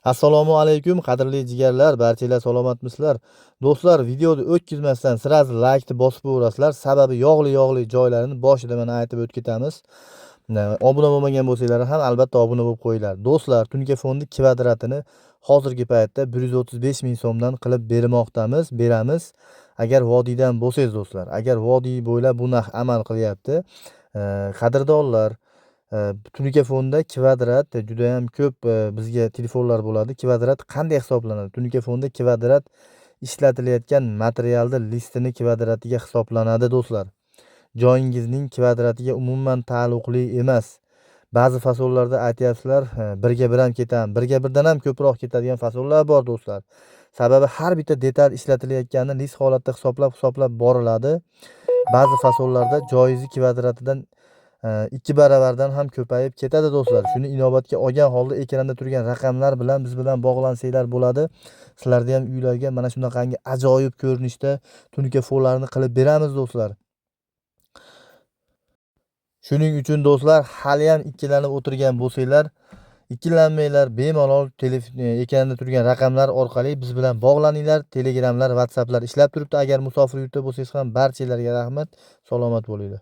Assalomu alaykum qadrli jigarlar, barchalar salomatmisizlar? Do'stlar, videoni o'tkazmasdan sirasi laykni bosib o'rasizlar. Sababi yog'li joylarini boshida mana aytib o'tib ketamiz. Obuna bo'lmagan bo'lsanglar ham albatta obuna bo'lib qo'yinglar. Do'stlar, Tunika fondi kvadratini hozirgi paytda 135 ming so'mdan qilib beramiz. Agar vodiydan bo'lsangiz do'stlar, agar vodiy bo'ylab bu narx amal qilyapti, qadrdonlar, Tunika fonda kvadrat juda ham ko'p bizga telefonlar bo'ladi. Kvadrat qanday hisoblanadi? Tunika fonda kvadrat ishlatilayotgan materialni listini kvadratiga hisoblanadi do'stlar. Joyingizning kvadratiga umuman taalluqli emas. Ba'zi fasollarda aytyapsizlar, birga bir ham ketamiz. Birga birdan ham ko'proq ketadigan fasollar bor do'stlar. Sababi har bitta detal ishlatilayotgani list holatda hisoblab boriladi. Ba'zi fasollarda joyizi kvadratidan 2 baravardan ham ko'payib ketadi do'stlar. Shuni inobatga olgan holda ekranda turgan raqamlar bilan biz bilan bog'lansanglar bo'ladi. Sizlarda ham uylarga mana shunaqangi ajoyib ko'rinishda tunika fonlarini qilib beramiz do'stlar. Shuning uchun do'stlar, hali ham ikkilanib o'tirgan bo'lsanglar, ikkilanmanglar, bemalol ekranda turgan raqamlar orqali biz bilan bog'laninglar. Telegramlar, WhatsApplar ishlab turibdi. Agar musofir yurtda bo'lsangiz ham barchalarga rahmat, salomat bo'linglar.